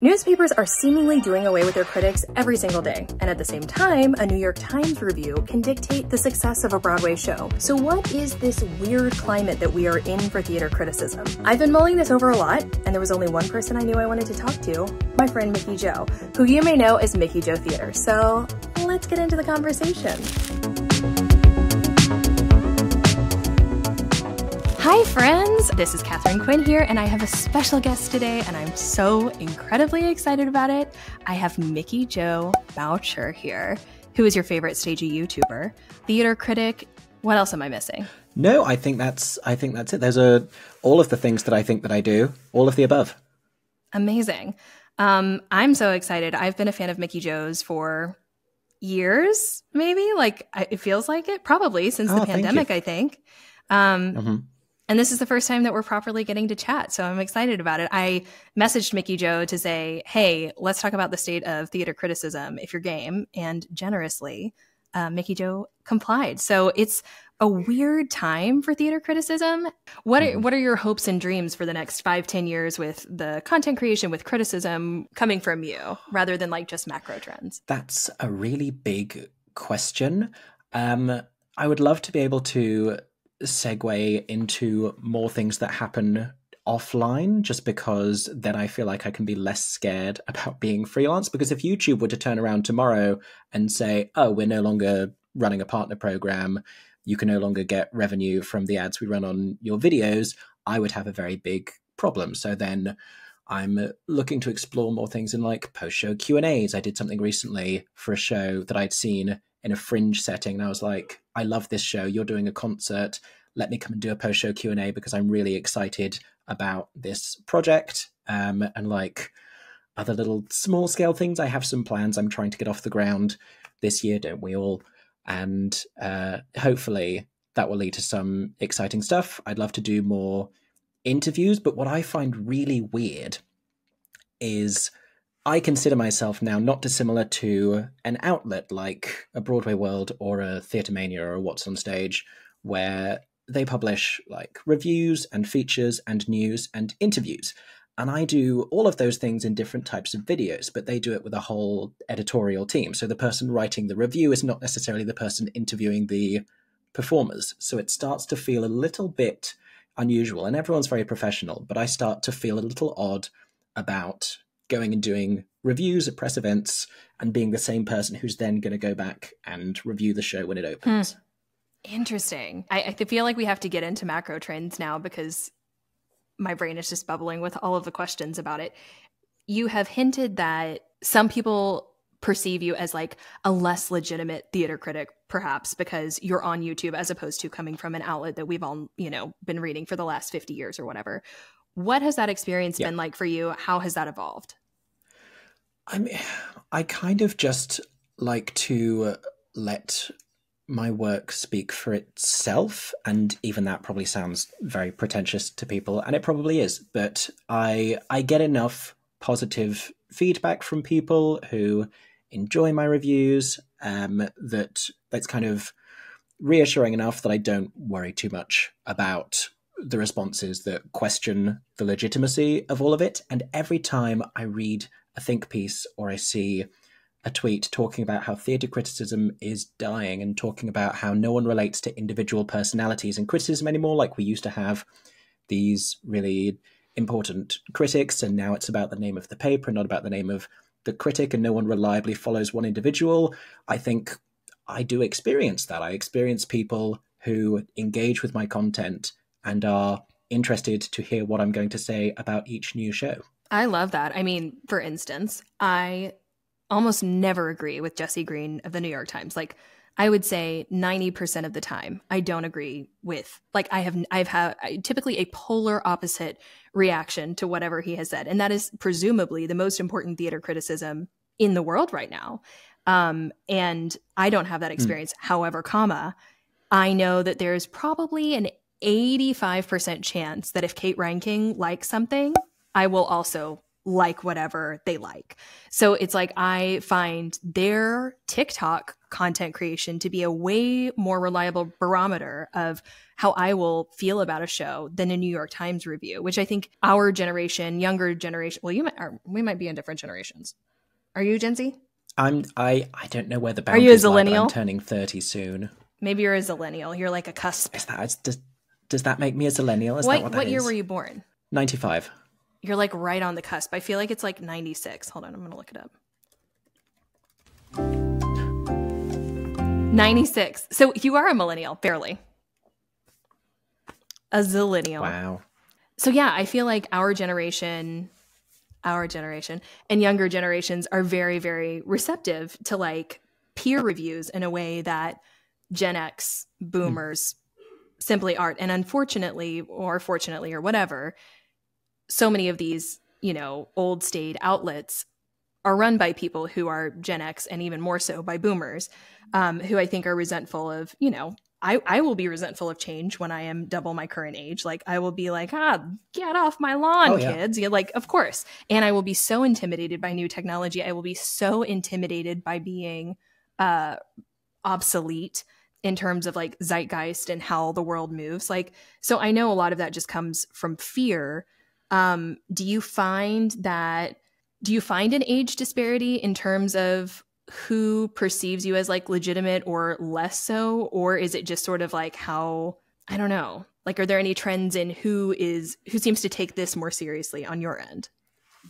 Newspapers are seemingly doing away with their critics every single day, and at the same time, a New York Times review can dictate the success of a Broadway show. So what is this weird climate that we are in for theater criticism? I've been mulling this over a lot, and there was only one person I knew I wanted to talk to, my friend MickeyJo, who you may know as MickeyJotheatre. So let's get into the conversation. Hi friends, this is Katharine Quinn here, and I have a special guest today, and I'm so incredibly excited about it. I have MickeyJo Boucher here, who is your favorite stagey YouTuber, theater critic. What else am I missing? No, I think that's it. Those are all of the things that I think that I do, all of the above. Amazing. I'm so excited. I've been a fan of MickeyJo's for years, maybe. It feels like it, probably since the pandemic, I think. And this is the first time that we're properly getting to chat, so I'm excited about it. I messaged MickeyJo to say, hey, let's talk about the state of theater criticism if you're game, and generously, MickeyJo complied. So it's a weird time for theater criticism. What are your hopes and dreams for the next 5-10 years with the content creation, with criticism coming from you, rather than just macro trends? That's a really big question. I would love to be able to segue into more things that happen offline, just because then I feel like I can be less scared about being freelance. Because if YouTube were to turn around tomorrow and say, oh, we're no longer running a partner program, you can no longer get revenue from the ads we run on your videos, I would have a very big problem. So then I'm looking to explore more things in post-show Q&As. I did something recently for a show that I'd seen in a fringe setting, and I was like, I love this show, you're doing a concert, let me come and do a post-show Q&A because I'm really excited about this project. And other little small-scale things, I have some plans I'm trying to get off the ground this year, don't we all? And hopefully that will lead to some exciting stuff. I'd love to do more interviews, but what I find really weird is I consider myself now not dissimilar to an outlet like a Broadway World or a Theatre Mania or a What's on Stage, where they publish reviews and features and news and interviews. And I do all of those things in different types of videos, but they do it with a whole editorial team. So the person writing the review is not necessarily the person interviewing the performers. So it starts to feel a little bit unusual, and everyone's very professional, but I start to feel a little odd about going and doing reviews at press events and being the same person who's then going to go back and review the show when it opens. Interesting. I feel like we have to get into macro trends now because my brain is just bubbling with all of the questions about it. You have hinted that some people perceive you as a less legitimate theater critic, perhaps because you're on YouTube as opposed to coming from an outlet that we've all, been reading for the last 50 years or whatever. What has that experience been like for you? How has that evolved? I kind of just like to let my work speak for itself, and even that probably sounds very pretentious to people, and it probably is, but I get enough positive feedback from people who enjoy my reviews that's kind of reassuring enough that I don't worry too much about the responses that question the legitimacy of all of it. And every time I read a think piece or I see a tweet talking about how theatre criticism is dying and talking about how no one relates to individual personalities in criticism anymore, like we used to have these really important critics, and now it's about the name of the paper and not about the name of the critic, and no one reliably follows one individual. I think I do experience that. I experience people who engage with my content and are interested to hear what I'm going to say about each new show. I love that. I mean, for instance, I almost never agree with Jesse Green of the New York Times. I would say 90% of the time, I don't agree with, I've had typically a polar opposite reaction to whatever he has said. And that is presumably the most important theater criticism in the world right now. And I don't have that experience. However, I know that there's probably an 85% chance that if Kate Ranking likes something, I will also like whatever they like. So it's like I find their TikTok content creation to be a way more reliable barometer of how I will feel about a show than a New York Times review, which I think our generation, younger generation, well, we might be in different generations. Are you Gen Z? I don't know where the boundaries. Are you a zillennial? I'm turning 30 soon. Maybe you're a zillennial. You're like a cusp. Does that make me a zillennial? What year were you born? 95. You're like right on the cusp. I feel like it's like 96. Hold on, I'm going to look it up. 96. So you are a millennial, barely. A zillennial. Wow. So yeah, I feel like our generation and younger generations are very, very receptive to like peer reviews in a way that Gen X boomers simply aren't. And unfortunately, or fortunately, or whatever, so many of these, old staid outlets are run by people who are Gen X and even more so by boomers, who I think are resentful of, I will be resentful of change when I am double my current age. Like I will be like, get off my lawn, kids. You're like, of course. And I will be so intimidated by new technology. I will be so intimidated by being obsolete in terms of like zeitgeist and how the world moves. Like, so I know a lot of that just comes from fear. Do you find an age disparity in terms of who perceives you as like legitimate or less so? Or is it just sort of like how, I don't know, like, are there any trends in who seems to take this more seriously on your end?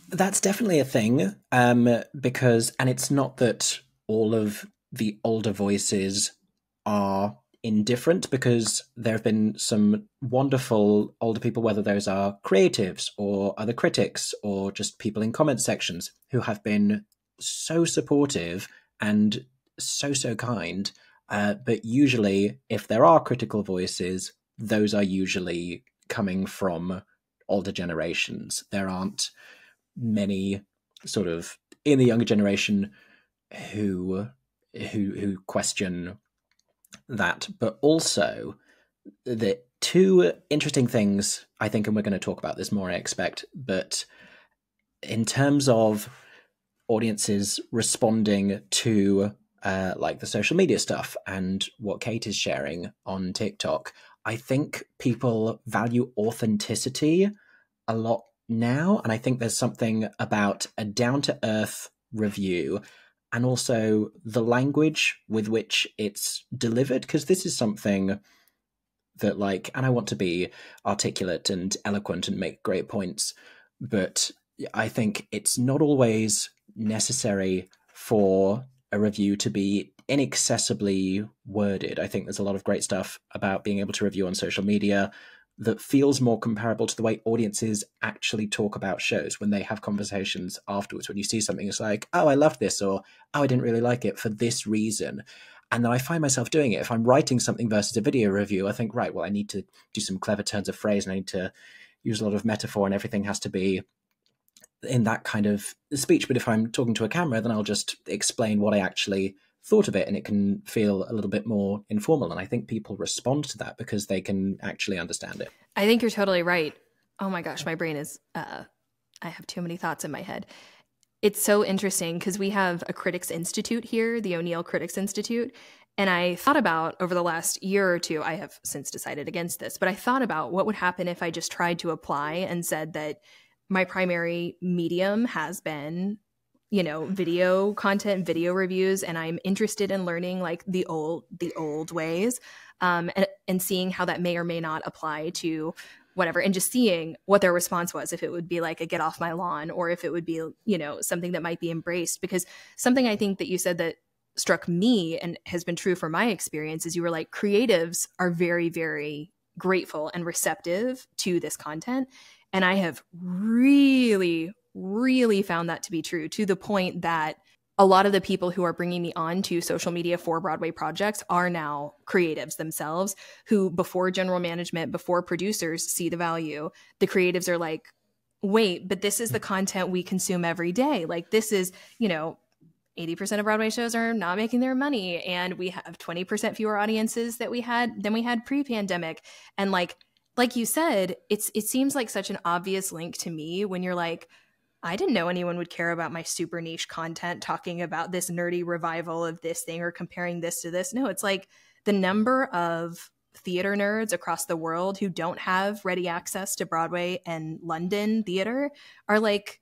That's definitely a thing. Because it's not that all of the older voices are indifferent, because there have been some wonderful older people, whether those are creatives or other critics or just people in comment sections, who have been so supportive and so kind. But usually, if there are critical voices, those are usually coming from older generations. There aren't many sort of in the younger generation who question that. But also, the two interesting things, I think, and we're going to talk about this more, I expect, but in terms of audiences responding to like the social media stuff and what Kate is sharing on TikTok, I think people value authenticity a lot now. And I think there's something about a down-to-earth review and also the language with which it's delivered, because this is something that, like, and I want to be articulate and eloquent and make great points, but I think it's not always necessary for a review to be inaccessibly worded. I think there's a lot of great stuff about being able to review on social media that feels more comparable to the way audiences actually talk about shows when they have conversations afterwards. When you see something, it's like, oh, I loved this, or oh, I didn't really like it for this reason. And then I find myself doing it. If I'm writing something versus a video review, I think, right, well, I need to do some clever turns of phrase and I need to use a lot of metaphor, and everything has to be in that kind of speech. But if I'm talking to a camera, then I'll just explain what I actually thought of it, and it can feel a little bit more informal. And I think people respond to that because they can actually understand it. I think you're totally right. Oh my gosh, my brain is, I have too many thoughts in my head. It's so interesting because we have a Critics Institute here, the O'Neill Critics Institute. And I thought about, over the last year or two, I have since decided against this, but I thought about what would happen if I just tried to apply and said that my primary medium has been, video content, video reviews, and I'm interested in learning like the old ways, and seeing how that may or may not apply to whatever, and just seeing what their response was, if it would be like a get off my lawn, or if it would be, something that might be embraced. Because something I think that you said that struck me and has been true for my experience is you were like, creatives are very, very grateful and receptive to this content. And I have really, really found that to be true, to the point that a lot of the people who are bringing me on to social media for Broadway projects are now creatives themselves, who before general management, before producers see the value, the creatives are like, wait, but this is the content we consume every day. Like, this is, 80% of Broadway shows are not making their money, and we have 20% fewer audiences than we had pre-pandemic. And like you said, it seems like such an obvious link to me when you're like, I didn't know anyone would care about my super niche content talking about this nerdy revival of this thing or comparing this to this. No, it's like the number of theater nerds across the world who don't have ready access to Broadway and London theater are like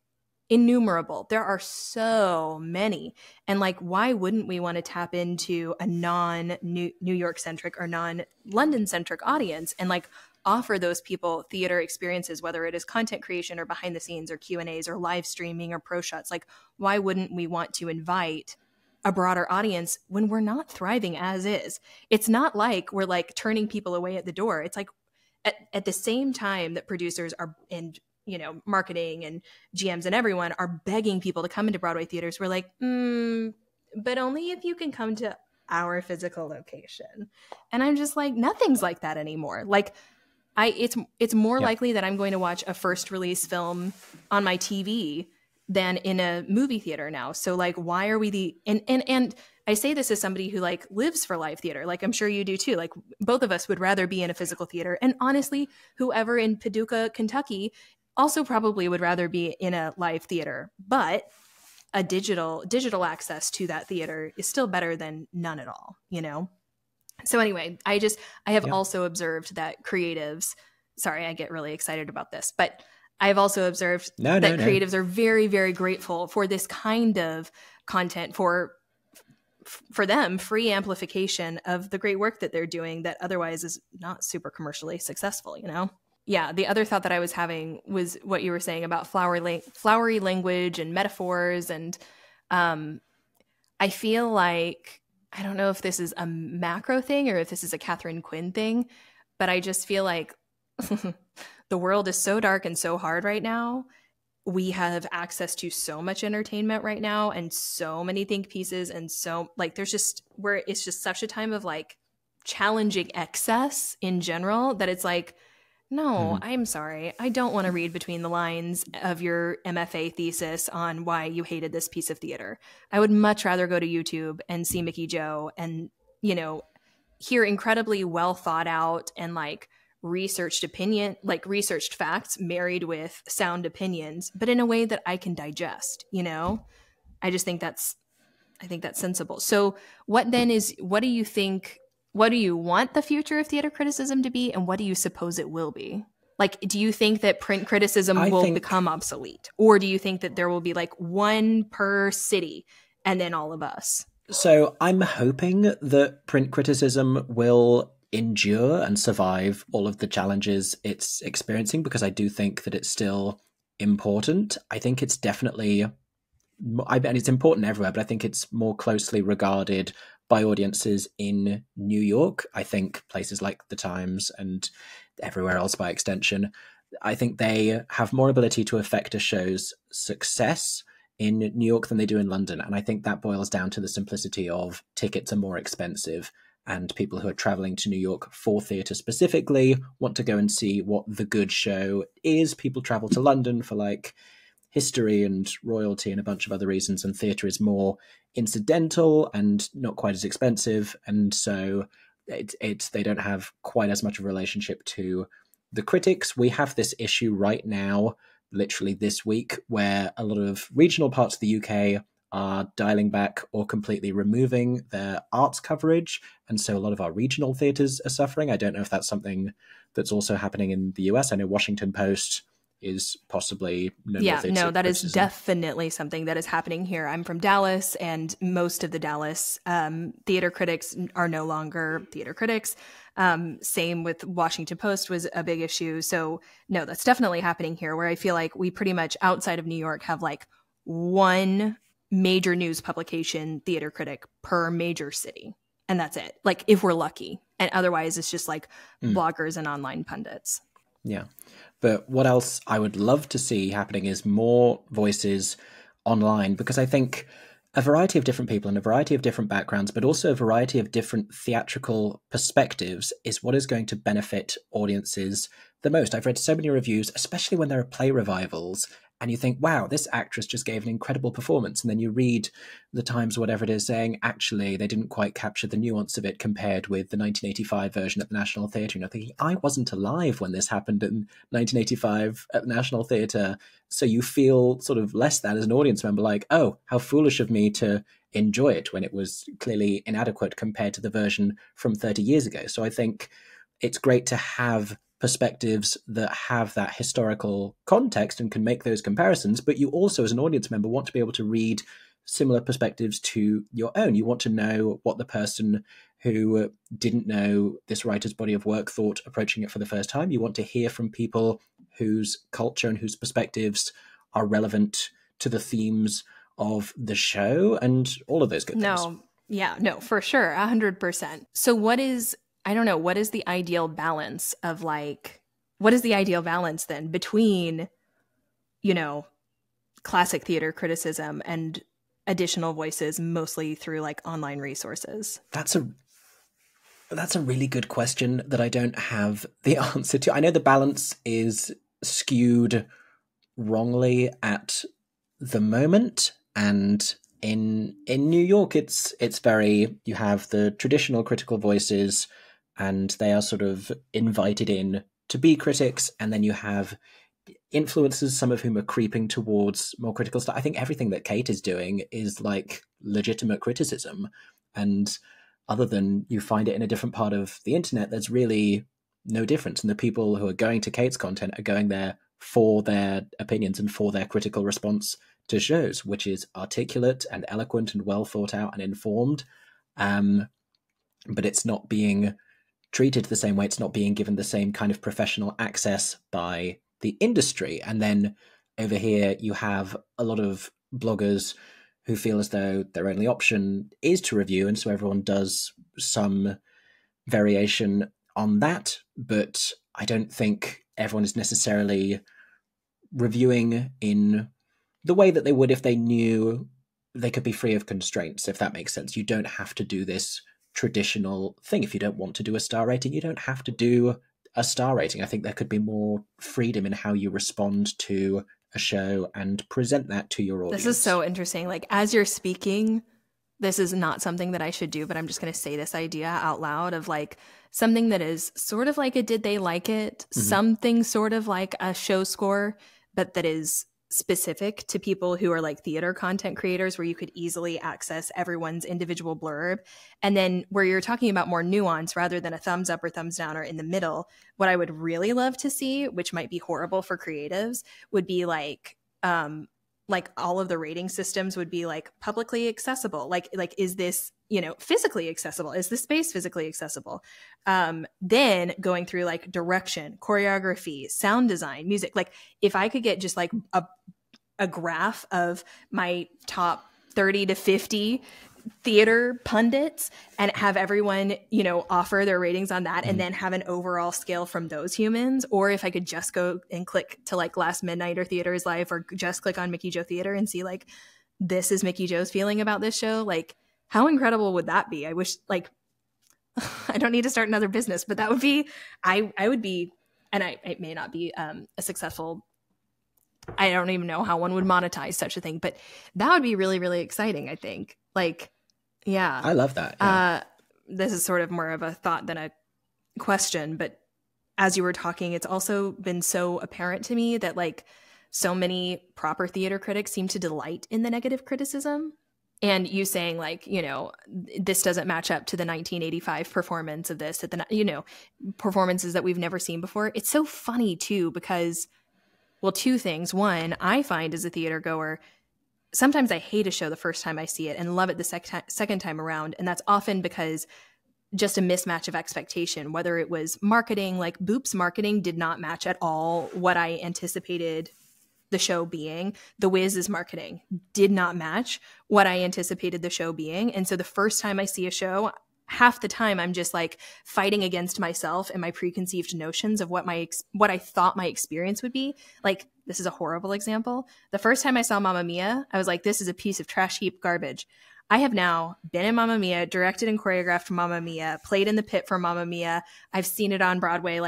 innumerable. There are so many. And like, why wouldn't we want to tap into a non-New York centric or non-London centric audience and like offer those people theater experiences, whether it is content creation or behind the scenes or Q&As or live streaming or pro shots? Like, why wouldn't we want to invite a broader audience when we're not thriving as is? It's not like we're like turning people away at the door. It's like at the same time that producers are in, you know, marketing and GMs and everyone are begging people to come into Broadway theaters, we're like, but only if you can come to our physical location. And I'm just like, nothing's like that anymore. Like, it's more likely that I'm going to watch a first release film on my TV than in a movie theater now. So like, why are we and I say this as somebody who like lives for live theater. Like, I'm sure you do too. Like, both of us would rather be in a physical theater. And honestly, whoever in Paducah, Kentucky also probably would rather be in a live theater, but a digital access to that theater is still better than none at all, you know? So anyway, I have also observed that creatives, sorry, I get really excited about this, but I've also observed that creatives are very, very grateful for this kind of content, for them, free amplification of the great work that they're doing that otherwise is not super commercially successful, you know? Yeah, the other thought that I was having was what you were saying about flowery language and metaphors. And I feel like, I don't know if this is a macro thing or if this is a Katharine Quinn thing, but I just feel like the world is so dark and so hard right now. We have access to so much entertainment right now and so many think pieces. And so like, it's just such a time of like challenging excess in general that it's like, no, I'm sorry. I don't want to read between the lines of your MFA thesis on why you hated this piece of theater. I would much rather go to YouTube and see MickeyJo and, you know, hear incredibly well thought out and like researched facts married with sound opinions, but in a way that I can digest, you know? I think that's sensible. So what do you think? What do you want the future of theater criticism to be, and what do you suppose it will be? Like, do you think that print criticism will become obsolete? Or do you think that there will be like one per city and then all of us? So I'm hoping that print criticism will endure and survive all of the challenges it's experiencing, because I do think that it's still important. I think it's definitely, and it's important everywhere, but I think it's more closely regarded by audiences in New York. I think places like the Times and everywhere else by extension, I think they have more ability to affect a show's success in New York than they do in London. And I think that boils down to the simplicity of tickets are more expensive, and people who are traveling to New York for theatre specifically want to go and see what the good show is. People travel to London for like history and royalty and a bunch of other reasons, and theatre is more incidental and not quite as expensive, and so they don't have quite as much of a relationship to the critics. We have this issue right now, literally this week, where a lot of regional parts of the UK are dialing back or completely removing their arts coverage, and so a lot of our regional theatres are suffering. I don't know if that's something that's also happening in the US. I know Washington Post is possibly that is definitely something that is happening here. I'm from Dallas, and most of the Dallas theater critics are no longer theater critics. Same with Washington Post was a big issue. So no, that's definitely happening here, where I feel like we pretty much outside of New York have like one major news publication theater critic per major city, and that's it, like if we're lucky. And otherwise it's just like bloggers and online pundits. Yeah. But what else I would love to see happening is more voices online, because I think a variety of different people and a variety of different backgrounds, but also a variety of different theatrical perspectives is what is going to benefit audiences the most. I've read so many reviews, especially when there are play revivals, and you think, wow, this actress just gave an incredible performance. And then you read the Times or whatever it is saying, actually, they didn't quite capture the nuance of it compared with the 1985 version at the National Theatre. And you're thinking, I wasn't alive when this happened in 1985 at the National Theatre. So you feel sort of less than as an audience member, like, oh, how foolish of me to enjoy it when it was clearly inadequate compared to the version from 30 years ago. So I think it's great to have perspectives that have that historical context and can make those comparisons, but you also, as an audience member, want to be able to read similar perspectives to your own. You want to know what the person who didn't know this writer's body of work thought approaching it for the first time. You want to hear from people whose culture and whose perspectives are relevant to the themes of the show and all of those good things. No, for sure, 100%. So what is the ideal balance of what is the ideal balance then between, classic theater criticism and additional voices, mostly through online resources? That's a really good question that I don't have the answer to. I know the balance is skewed wrongly at the moment, and in New York it's very, you have the traditional critical voices and they are sort of invited in to be critics, and then you have influencers, some of whom are creeping towards more critical stuff. I think everything that Kate is doing is legitimate criticism, and other than you find it in a different part of the internet, there's really no difference. And the people who are going to Kate's content are going there for their opinions and for their critical response to shows, which is articulate and eloquent and well thought out and informed. But it's not being treated the same way. It's not being given the same kind of professional access by the industry. And then over here, you have a lot of bloggers who feel as though their only option is to review. And so everyone does some variation on that. But I don't think everyone is necessarily reviewing in the way that they would if they knew they could be free of constraints, if that makes sense. You don't have to do this traditional thing. If you don't want to do a star rating, you don't have to do a star rating. I think there could be more freedom in how you respond to a show and present that to your audience. This is so interesting. As you're speaking, this is not something that I should do, but I'm just going to say this idea out loud of something that is sort of like a Did They Like It? Mm-hmm. Something sort of like a show score, but that is specific to people who are theater content creators, where you could easily access everyone's individual blurb. And then where you're talking about more nuance rather than a thumbs up or thumbs down or in the middle, what I would really love to see, which might be horrible for creatives, would be all of the rating systems would be publicly accessible. Is this, physically accessible? Is the space physically accessible? Then going through direction, choreography, sound design, music. If I could get just a graph of my top 30 to 50 theater pundits and have everyone, offer their ratings on that, and then have an overall scale from those humans. Or if I could just go and click to Last Midnight or Theater is Life, or just click on MickeyJo Theater and see this is MickeyJo's feeling about this show. How incredible would that be? I wish I don't need to start another business, but that would be, I would be, and it may not be a successful, I don't even know how one would monetize such a thing, but that would be really, really exciting, I think. Yeah. I love that. Yeah. This is sort of more of a thought than a question, but as you were talking, it's also been so apparent to me that so many proper theater critics seem to delight in the negative criticism. And you saying this doesn't match up to the 1985 performance of this, at the, performances that we've never seen before. It's so funny too, because, well, two things. One, I find as a theater goer, sometimes I hate a show the first time I see it and love it the second time around. And that's often because just a mismatch of expectation, whether it was marketing, Boop's marketing did not match at all what I anticipated the show being. The Wiz's marketing did not match what I anticipated the show being. And so the first time I see a show, half the time I'm just fighting against myself and my preconceived notions of what I thought my experience would be. This is a horrible example. The first time I saw Mamma Mia, I was this is a piece of trash heap garbage. I have now been in Mamma Mia, directed and choreographed Mamma Mia, played in the pit for Mamma Mia. I've seen it on Broadway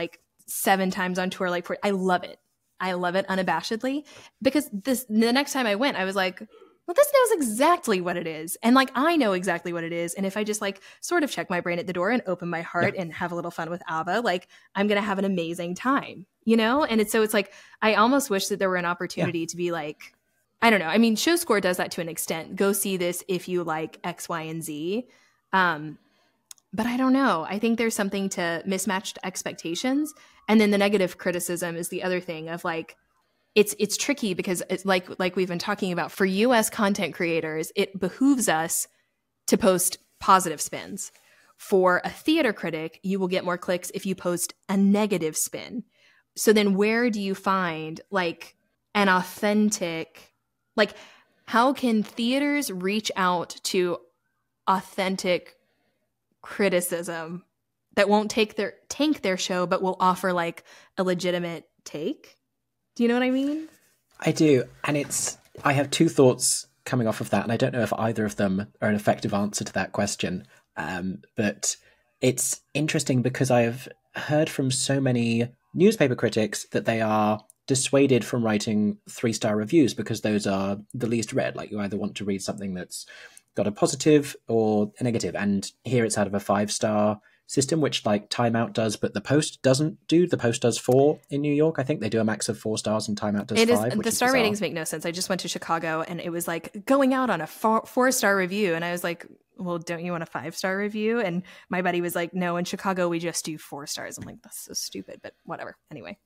7 times on tour. I love it. I love it unabashedly, because the next time I went, I was like, well, this knows exactly what it is. And like, I know exactly what it is. And if I just like sort of check my brain at the door and open my heart and have a little fun with ABBA, like I'm going to have an amazing time, you know? And it's like, I almost wish that there were an opportunity to be like, I don't know. I mean, Show Score does that to an extent. Go see this if you like X, Y, and Z. But I don't know. I think there's something to mismatched expectations. And then the negative criticism is the other thing of like, it's tricky because it's like we've been talking about, for US content creators, it behooves us to post positive spins. For a theater critic, you will get more clicks if you post a negative spin. So then where do you find like an authentic, like how can theaters reach out to authentic criticism that won't tank their show, but will offer like a legitimate take? Do you know what I mean? I do. And I have two thoughts coming off of that, and I don't know if either of them are an effective answer to that question. But it's interesting because I have heard from so many newspaper critics that they are dissuaded from writing 3-star reviews because those are the least read. Like, you either want to read something that's got a positive or a negative. And here it's out of a 5-star system, which like Time Out does, but the Post doesn't do. The Post does 4 in New York. I think they do a max of 4 stars and Time Out does 5. The star ratings make no sense. I just went to Chicago and it was like going out on a 4-star review. And I was like, well, don't you want a 5-star review? And my buddy was like, no, in Chicago, we just do 4 stars. I'm like, that's so stupid, but whatever. Anyway,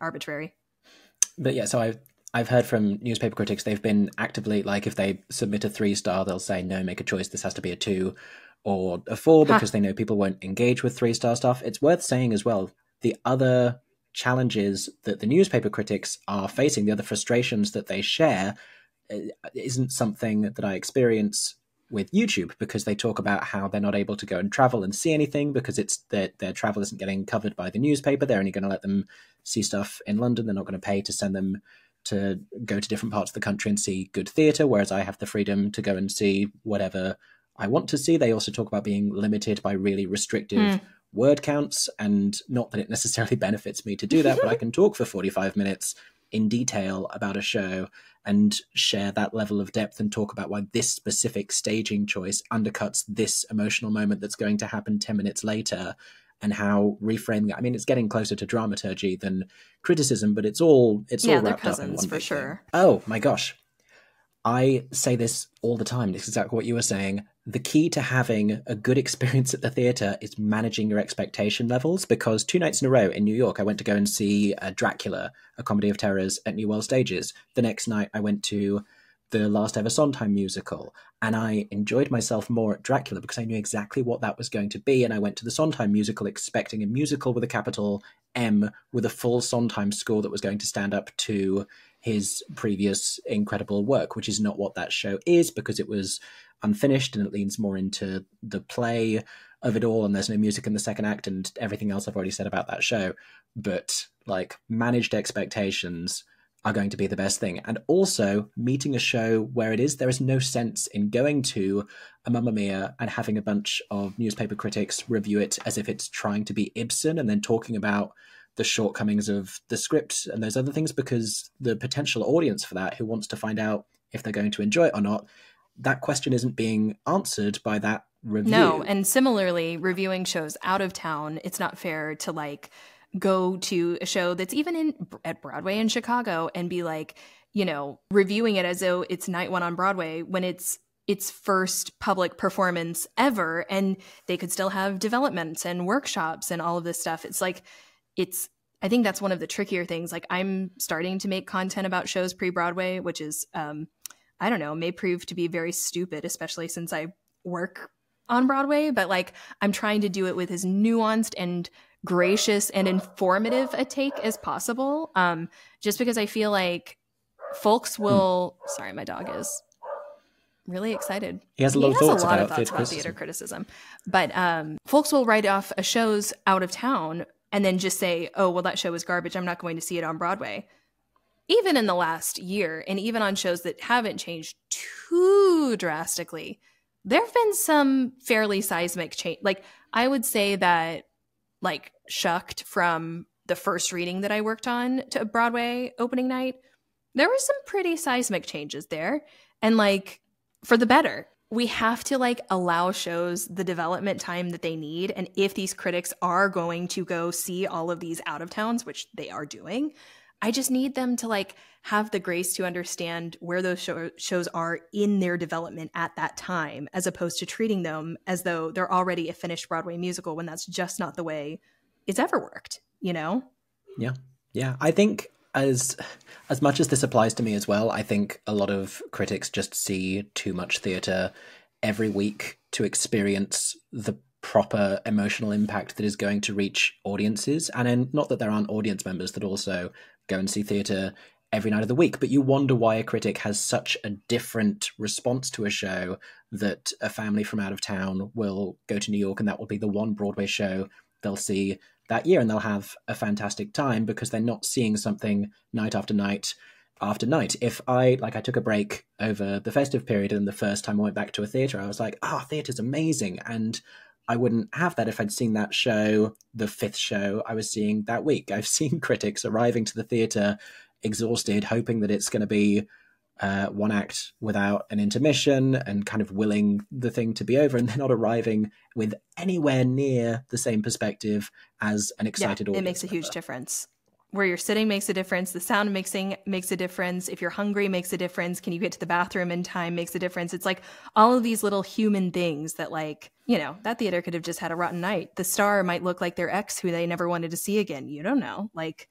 arbitrary. But yeah, so I've heard from newspaper critics, they've been actively, like, if they submit a 3-star, they'll say, no, make a choice. This has to be a 2 or a 4 because they know people won't engage with 3-star stuff. It's worth saying as well, the other challenges that the newspaper critics are facing, the other frustrations that they share, isn't something that I experience with YouTube, because they talk about how they're not able to go and travel and see anything because it's their travel isn't getting covered by the newspaper. They're only going to let them see stuff in London. They're not going to pay to send them to go to different parts of the country and see good theatre, whereas I have the freedom to go and see whatever I want to see. They also talk about being limited by really restrictive word counts, and not that it necessarily benefits me to do that, but I can talk for 45 minutes in detail about a show and share that level of depth and talk about why this specific staging choice undercuts this emotional moment that's going to happen 10 minutes later, and how reframing it. I mean, it's getting closer to dramaturgy than criticism, but it's all wrapped up in one for sure. Oh my gosh. I say this all the time. This is exactly what you were saying. The key to having a good experience at the theatre is managing your expectation levels, because 2 nights in a row in New York, I went to go and see Dracula, a comedy of terrors at New World Stages. The next night, I went to the last ever Sondheim musical, and I enjoyed myself more at Dracula because I knew exactly what that was going to be. And I went to the Sondheim musical expecting a musical with a capital M, with a full Sondheim score that was going to stand up to his previous incredible work, which is not what that show is, because it was unfinished and it leans more into the play of it all, and there's no music in the second act and everything else I've already said about that show. But like, managed expectations are going to be the best thing. And also meeting a show where there is no sense in going to a Mamma Mia and having a bunch of newspaper critics review it as if it's trying to be Ibsen and then talking about the shortcomings of the script and those other things, because the potential audience for that, who wants to find out if they're going to enjoy it or not, that question isn't being answered by that review. No, and similarly, reviewing shows out of town, it's not fair to like go to a show that's even at Broadway in Chicago and be like, you know, reviewing it as though it's night 1 on Broadway when it's its first public performance ever, and they could still have developments and workshops and all of this stuff. It's like, I think that's one of the trickier things. Like, I'm starting to make content about shows pre-Broadway, which is, I don't know, may prove to be very stupid, especially since I work on Broadway, but like, I'm trying to do it with as nuanced and gracious and informative a take as possible. Just because I feel like folks will, sorry, my dog is really excited. He has a lot of thoughts about theater criticism. But folks will write off a show's out of town and then just say, oh, well, that show was garbage. I'm not going to see it on Broadway. Even in the last year, and even on shows that haven't changed too drastically, there have been some fairly seismic change. Like, I would say that, like, Shucked from the first reading that I worked on to Broadway opening night, there were some pretty seismic changes there. And like, for the better. We have to like allow shows the development time that they need. And if these critics are going to go see all of these out of towns, which they are doing, I just need them to like have the grace to understand where those shows are in their development at that time, as opposed to treating them as though they're already a finished Broadway musical when that's just not the way it's ever worked, you know? Yeah. Yeah. I think as much as this applies to me as well, I think a lot of critics just see too much theatre every week to experience the proper emotional impact that is going to reach audiences. And then, not that there aren't audience members that also go and see theatre every night of the week, but you wonder why a critic has such a different response to a show, that a family from out of town will go to New York and that will be the one Broadway show they'll see that year, and they'll have a fantastic time because they're not seeing something night after night after night. If I took a break over the festive period, and the first time I went back to a theatre, I was like, theatre's amazing. And I wouldn't have that if I'd seen that show, the fifth show I was seeing that week. I've seen critics arriving to the theatre exhausted, hoping that it's going to be one act without an intermission and kind of willing the thing to be over, and they're not arriving with anywhere near the same perspective as an excited audience. It makes a huge difference. Where you're sitting makes a difference. The sound mixing makes a difference. If you're hungry, makes a difference. Can you get to the bathroom in time makes a difference. It's like all of these little human things that, like, you know, that theater could have just had a rotten night. The star might look like their ex who they never wanted to see again. You don't know. Like,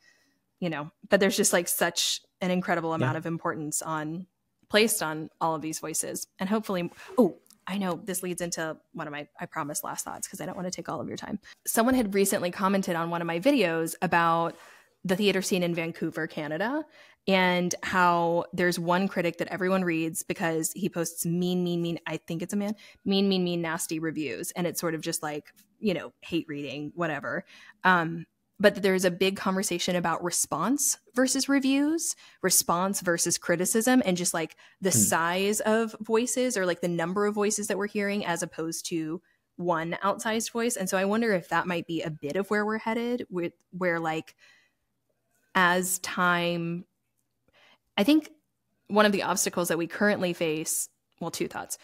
you know, but there's just like such an incredible amount of importance placed on all of these voices. And hopefully, I know this leads into one of my, I promise, last thoughts, because I don't want to take all of your time. Someone had recently commented on one of my videos about the theater scene in Vancouver, Canada, and how there's one critic that everyone reads because he posts mean, I think it's a man, mean, nasty reviews. And it's sort of just like, you know, hate reading, whatever. But there's a big conversation about response versus reviews, response versus criticism, and just like the size of voices, or like the number of voices that we're hearing as opposed to one outsized voice. And so I wonder if that might be a bit of where we're headed, where like, as time, I think one of the obstacles that we currently face, well, two thoughts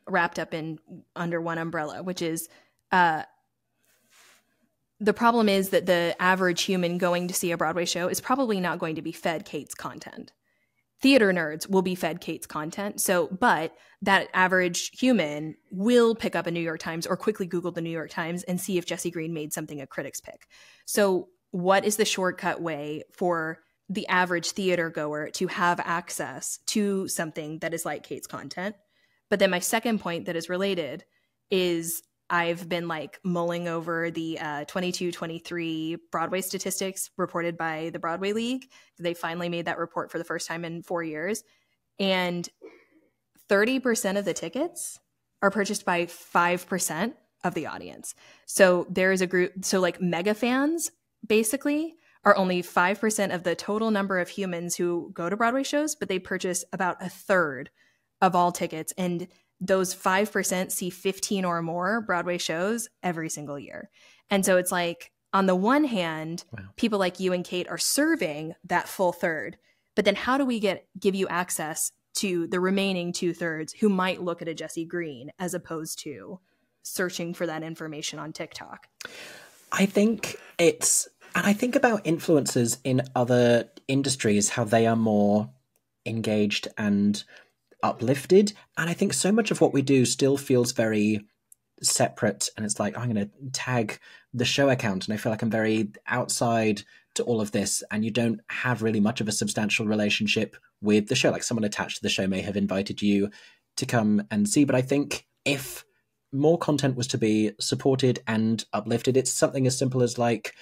wrapped up in under one umbrella, which is the problem is that the average human going to see a Broadway show is probably not going to be fed Kate's content. Theater nerds will be fed Kate's content. But that average human will pick up a New York Times or quickly Google the New York Times and see if Jesse Green made something a critic's pick. So what is the shortcut way for the average theater goer to have access to something that is like Kate's content? But then my second point that is related is I've been like mulling over the 22-23 Broadway statistics reported by the Broadway League. They finally made that report for the first time in 4 years. And 30% of the tickets are purchased by 5% of the audience. So there is a group, so like Megafans basically are only 5% of the total number of humans who go to Broadway shows, but they purchase about a third of all tickets. And those 5% see 15 or more Broadway shows every single year. And so it's like, on the one hand, people like you and Kate are serving that full third, but then how do we give you access to the remaining 2/3 who might look at a Jesse Green as opposed to searching for that information on TikTok? I think and I think about influencers in other industries, how they are more engaged and uplifted. And I think so much of what we do still feels very separate. And it's like, I'm going to tag the show account, and I feel like I'm very outside to all of this. And you don't have really much of a substantial relationship with the show. Like, someone attached to the show may have invited you to come and see. But I think if more content was to be supported and uplifted, it's something as simple as like,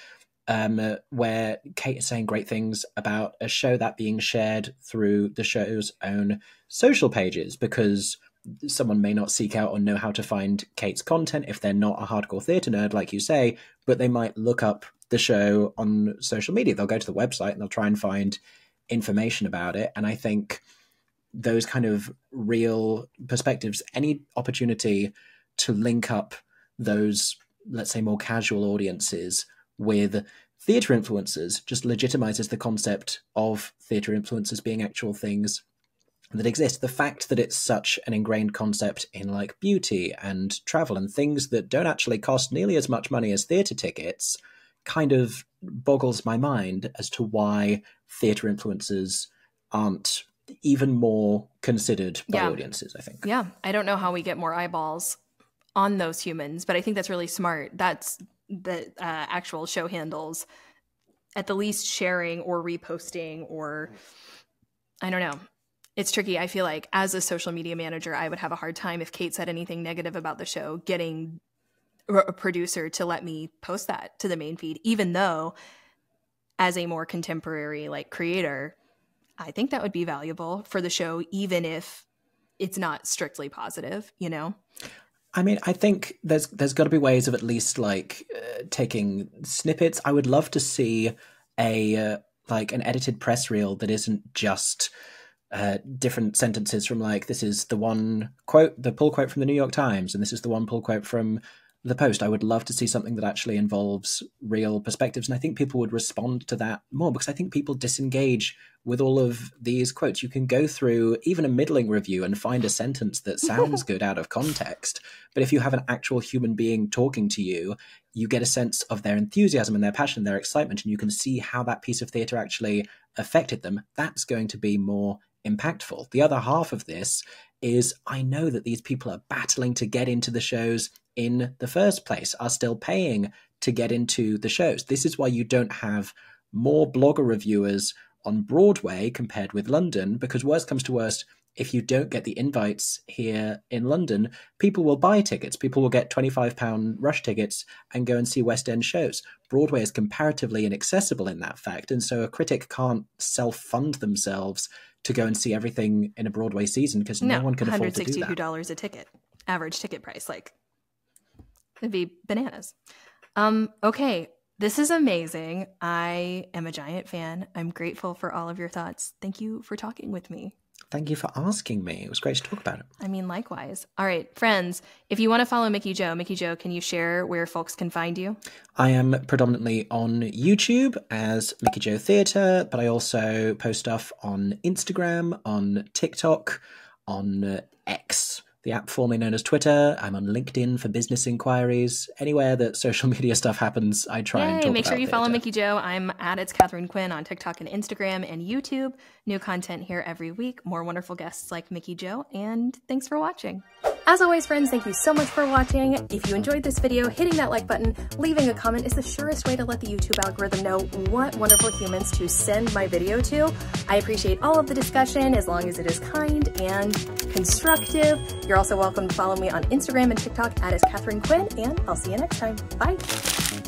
where Kate is saying great things about a show, that being shared through the show's own social pages, because someone may not seek out or know how to find Kate's content if they're not a hardcore theatre nerd, like you say, but they might look up the show on social media. They'll go to the website and they'll try and find information about it. And I think those kind of real perspectives, any opportunity to link up those, let's say, more casual audiences with theatre influencers just legitimizes the concept of theatre influencers being actual things that exist. The fact that it's such an ingrained concept in like beauty and travel and things that don't actually cost nearly as much money as theatre tickets kind of boggles my mind as to why theatre influencers aren't even more considered by audiences, I think. Yeah, I don't know how we get more eyeballs on those humans, but I think that's really smart. That's the actual show handles at the least sharing or reposting, or I don't know. It's tricky. I feel like as a social media manager, I would have a hard time if Kate said anything negative about the show, getting a producer to let me post that to the main feed, even though as a more contemporary like creator, I think that would be valuable for the show, even if it's not strictly positive, you know? I mean, I think there's got to be ways of at least like taking snippets. I would love to see a like an edited press reel that isn't just different sentences from like, this is the one quote, the pull quote from the New York Times, and this is the one pull quote from the Post. I would love to see something that actually involves real perspectives, and I think people would respond to that more, because I think people disengage with all of these quotes. You can go through even a middling review and find a sentence that sounds good out of context, but if you have an actual human being talking to you, you get a sense of their enthusiasm and their passion, their excitement, and you can see how that piece of theatre actually affected them. That's going to be more impactful. The other half of this is, I know that these people are battling to get into the shows in the first place, are still paying to get into the shows. This is why you don't have more blogger reviewers on Broadway compared with London, because worst comes to worst, if you don't get the invites here in London, people will buy tickets. People will get £25 rush tickets and go and see West End shows. Broadway is comparatively inaccessible in that fact, and so a critic can't self-fund themselves to go and see everything in a Broadway season, because no one can afford to do that. $162 a ticket, average ticket price, like it'd be bananas. Okay, this is amazing. I am a giant fan. I'm grateful for all of your thoughts. Thank you for talking with me. Thank you for asking me. It was great to talk about it. I mean, likewise. All right, friends, if you want to follow MickeyJo, can you share where folks can find you? I am predominantly on YouTube as MickeyJotheatre, but I also post stuff on Instagram, on TikTok, on X, the app formerly known as Twitter. I'm on LinkedIn for business inquiries. Anywhere that social media stuff happens, I try and talk about. Make sure you follow MickeyJo. I'm at It's Katharine Quinn on TikTok and Instagram and YouTube. New content here every week. More wonderful guests like MickeyJo. And thanks for watching. As always, friends, thank you so much for watching. If you enjoyed this video, hitting that like button, leaving a comment is the surest way to let the YouTube algorithm know what wonderful humans to send my video to. I appreciate all of the discussion as long as it is kind and constructive. You're also welcome to follow me on Instagram and TikTok at Katharine Quinn, and I'll see you next time. Bye.